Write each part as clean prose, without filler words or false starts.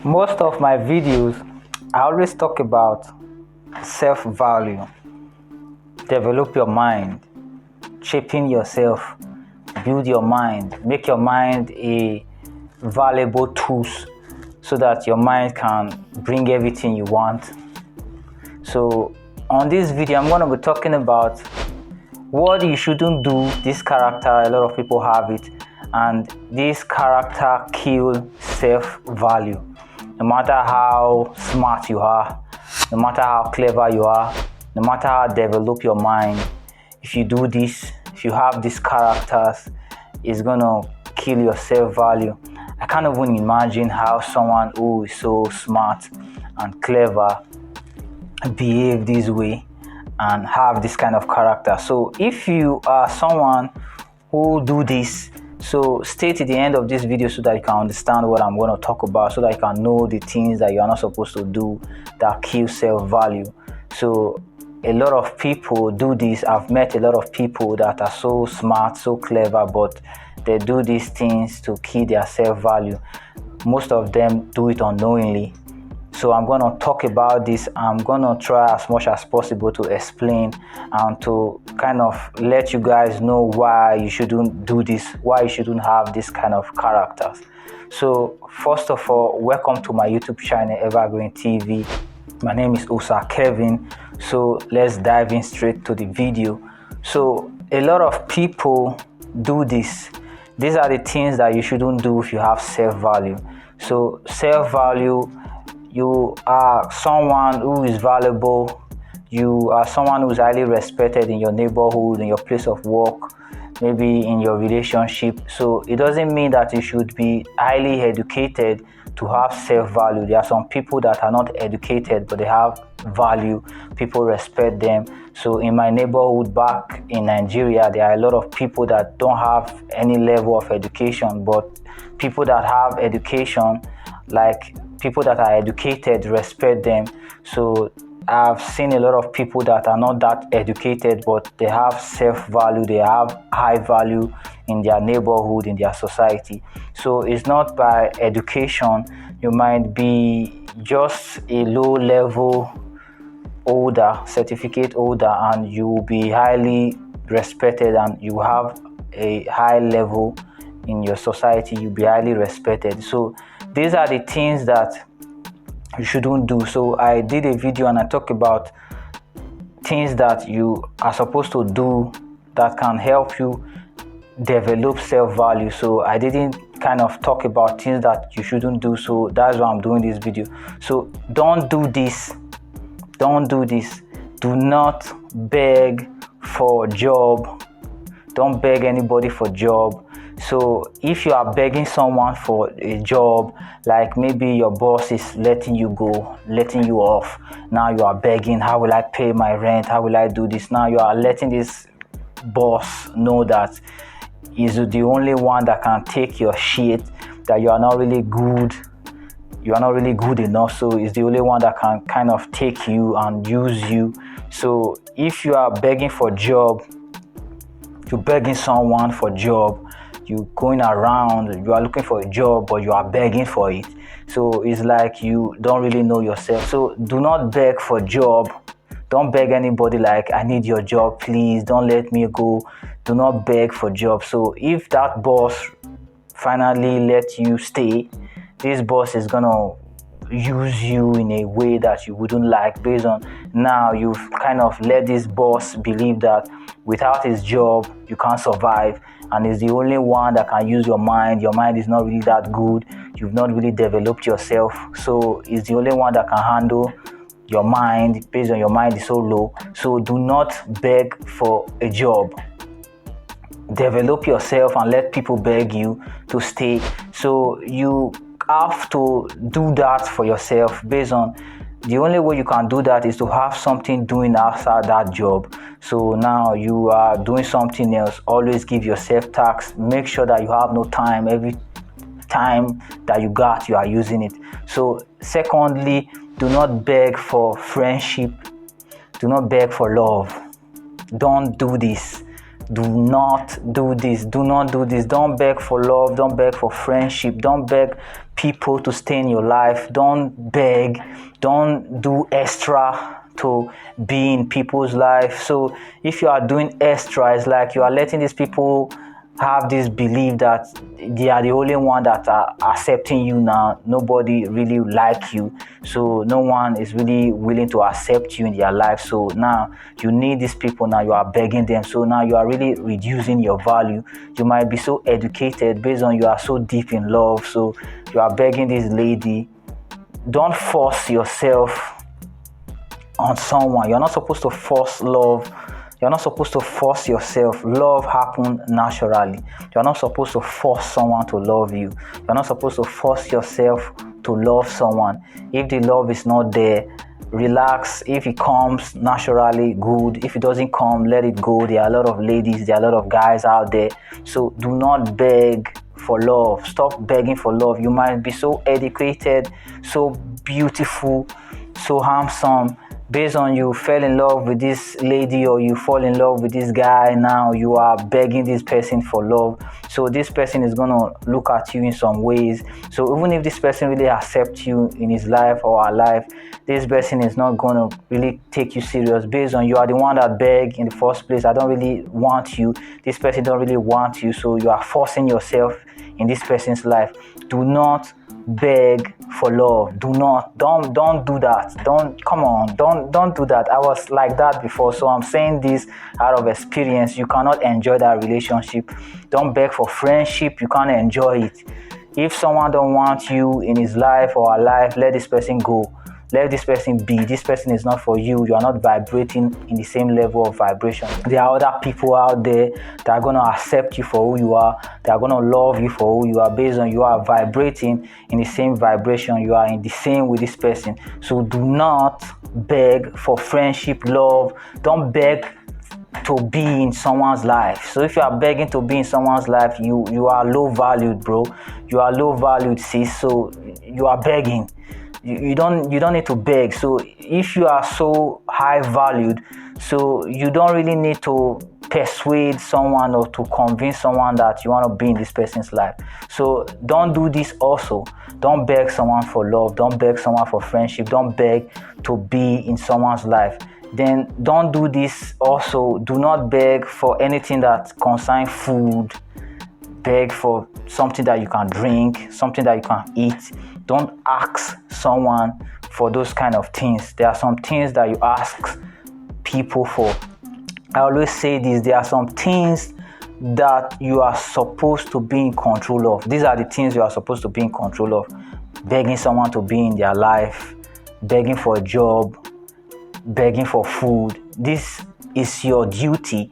Most of my videos, I always talk about self-value, develop your mind, shaping yourself, build your mind, make your mind a valuable tool so that your mind can bring everything you want. So on this video, I'm going to be talking about what you shouldn't do. This character, a lot of people have it, and this character kills self-value. No matter how smart you are, no matter how clever you are, no matter how develop your mind, if you do this, if you have these characters, it's gonna kill your self-value. I can't even imagine how someone who is so smart and clever behave this way and have this kind of character. So if you are someone who do this, so stay to the end of this video so that you can understand what I'm going to talk about, so that you can know the things that you are not supposed to do that kill self-value. So a lot of people do this. I've met a lot of people that are so smart, so clever, but they do these things to kill their self-value. Most of them do it unknowingly. So I'm going to talk about this. I'm going to try as much as possible to explain and to kind of let you guys know why you shouldn't do this, why you shouldn't have this kind of characters. So first of all, welcome to my YouTube channel, Evergreen TV. My name is Osa Kevin. So let's dive in straight to the video. So a lot of people do this. These are the things that you shouldn't do if you have self-value. So self-value, you are someone who is valuable. You are someone who is highly respected in your neighborhood, in your place of work, maybe in your relationship. So it doesn't mean that you should be highly educated to have self-value. There are some people that are not educated, but they have value. People respect them. So in my neighborhood back in Nigeria, there are a lot of people that don't have any level of education, but people that have education, like people that are educated, respect them. So I've seen a lot of people that are not that educated, but they have self-value, they have high value in their neighborhood, in their society. So it's not by education. You might be just a low-level holder, certificate holder, and you will be highly respected and you have a high level in your society. You'll be highly respected. So these are the things that you shouldn't do. So I did a video and I talked about things that you are supposed to do that can help you develop self-value. So I didn't kind of talk about things that you shouldn't do. So that's why I'm doing this video. So don't do this. Don't do this. Do not beg for a job. Don't beg anybody for a job. So if you are begging someone for a job, like maybe your boss is letting you go, letting you off, now you are begging, how will I pay my rent? How will I do this? Now you are letting this boss know that he's the only one that can take your shit, that you are not really good. You are not really good enough, so he's the only one that can kind of take you and use you. So if you are begging for a job, you're begging someone for a job, you going around, you are looking for a job, but you are begging for it. So it's like you don't really know yourself. So do not beg for a job. Don't beg anybody like, I need your job, please, don't let me go. Do not beg for a job. So if that boss finally lets you stay, this boss is gonna use you in a way that you wouldn't like, based on now you've kind of let this boss believe that without his job you can't survive, and he's the only one that can use your mind. Your mind is not really that good. You've not really developed yourself, so he's the only one that can handle your mind, based on your mind is so low. So do not beg for a job. Develop yourself and let people beg you to stay. So you have to do that for yourself, based on the only way you can do that is to have something doing outside that job. So now you are doing something else. Always give yourself tasks. Make sure that you have no time. Every time that you got, you are using it. So secondly, do not beg for friendship. Do not beg for love. Don't do this. Do not do this. Do not do this. Don't beg for love. Don't beg for friendship. Don't beg people to stay in your life. Don't beg. Don't do extra to be in people's life. So if you are doing extra, it's like you are letting these people have this belief that they are the only one that are accepting you now. Nobody really like you, so no one is really willing to accept you in their life. So now you need these people. Now you are begging them. So now you are really reducing your value. You might be so educated based on you are so deep in love, so you are begging this lady. Don't force yourself on someone. You're not supposed to force love. You're not supposed to force yourself. Love happens naturally. You're not supposed to force someone to love you. You're not supposed to force yourself to love someone. If the love is not there, relax. If it comes naturally, good. If it doesn't come, let it go. There are a lot of ladies, there are a lot of guys out there. So do not beg for love. Stop begging for love. You might be so educated, so beautiful, so handsome. Based on you fell in love with this lady or you fall in love with this guy, now you are begging this person for love. So this person is going to look at you in some ways. So even if this person really accepts you in his life or her life, this person is not going to really take you serious based on you are the one that begged in the first place. I don't really want you. This person don't really want you. So you are forcing yourself in this person's life. Do not beg for love. Don't do that. Don't do that. I was like that before, so I'm saying this out of experience. You cannot enjoy that relationship. Don't beg for friendship. You can't enjoy it. If someone don't want you in his life or her life, let this person go. Let this person be. This person is not for you. You are not vibrating in the same level of vibration. There are other people out there that are going to accept you for who you are. They are going to love you for who you are based on you are vibrating in the same vibration. You are in the same with this person. So do not beg for friendship, love. Don't beg to be in someone's life. So if you are begging to be in someone's life, you are low valued, bro. You are low valued, sis. So you are begging. You don't need to beg. So if you are so high valued, so you don't really need to persuade someone or to convince someone that you want to be in this person's life. So don't do this also. Don't beg someone for love. Don't beg someone for friendship. Don't beg to be in someone's life. Then don't do this also. Do not beg for anything that concerns food. Beg for something that you can drink, something that you can eat. Don't ask someone for those kind of things. There are some things that you ask people for. I always say this, there are some things that you are supposed to be in control of. These are the things you are supposed to be in control of. Begging someone to be in their life, begging for a job, begging for food. This is your duty.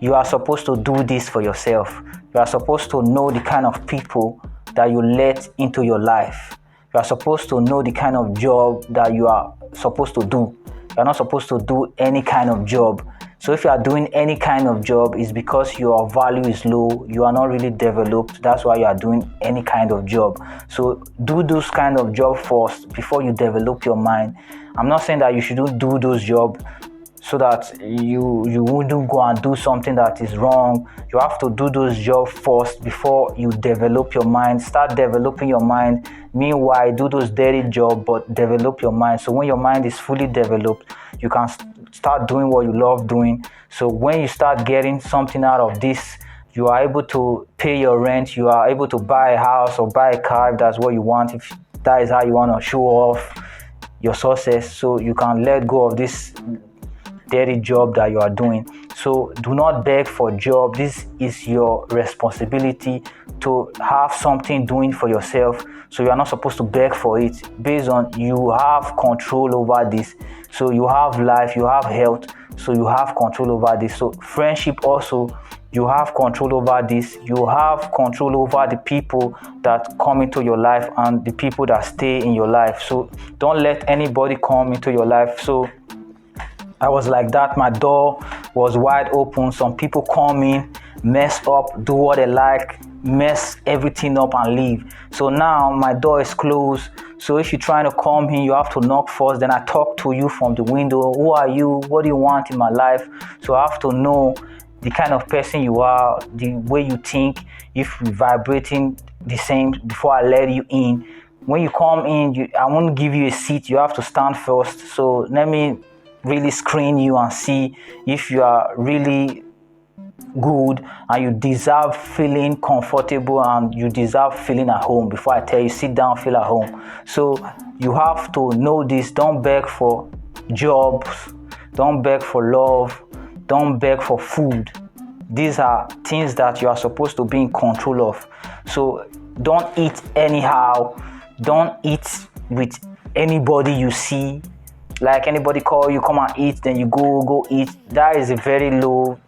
You are supposed to do this for yourself. You are supposed to know the kind of people that you let into your life. You are supposed to know the kind of job that you are supposed to do. You are not supposed to do any kind of job. So if you are doing any kind of job, it's because your value is low. You are not really developed. That's why you are doing any kind of job. So do those kind of job first before you develop your mind. I'm not saying that you shouldn't do those jobs so that you wouldn't go and do something that is wrong. You have to do those jobs first before you develop your mind. Start developing your mind. Meanwhile, do those dirty jobs, but develop your mind. So when your mind is fully developed, you can start doing what you love doing. So when you start getting something out of this, you are able to pay your rent. You are able to buy a house or buy a car if that's what you want. If that is how you want to show off your success, so you can let go of this dirty job that you are doing. So do not beg for a job. This is your responsibility to have something doing for yourself. So you are not supposed to beg for it. Based on you have control over this. So you have life, you have health, so you have control over this. So friendship also, you have control over this. You have control over the people that come into your life and the people that stay in your life. So don't let anybody come into your life. So I was like that. My door was wide open. Some people come in, mess up, do what they like, mess everything up and leave. So now my door is closed. So if you're trying to come in, you have to knock first. Then I talk to you from the window. Who are you? What do you want in my life? So I have to know the kind of person you are, the way you think, if we're vibrating the same before I let you in. When you come in, I won't give you a seat, you have to stand first. So let me really screen you and see if you are really good and you deserve feeling comfortable and you deserve feeling at home before I tell you sit down, feel at home. So you have to know this. Don't beg for jobs, don't beg for love, don't beg for food. These are things that you are supposed to be in control of. So don't eat anyhow, don't eat with anybody you see. Like anybody call you, come and eat, then you go eat. That is a very low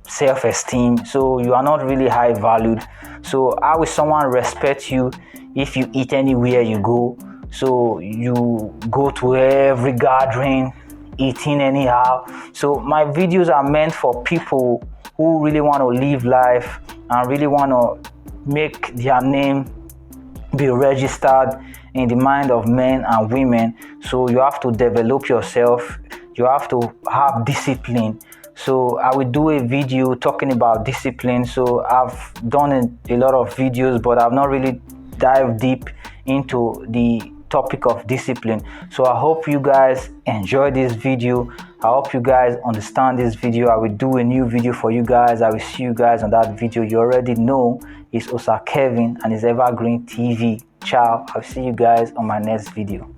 self-esteem, so you are not really high valued. So how will someone respect you if you eat anywhere you go? So you go to every gathering eating anyhow. So my videos are meant for people who really want to live life and really want to make their name be registered in the mind of men and women. So you have to develop yourself, you have to have discipline. So I will do a video talking about discipline. So I've done a lot of videos, but I've not really dived deep into the topic of discipline. So I hope you guys enjoy this video. I hope you guys understand this video. I will do a new video for you guys. I will see you guys on that video. You already know it's Osa Kevin and it's Evergreen TV. Ciao. I'll see you guys on my next video.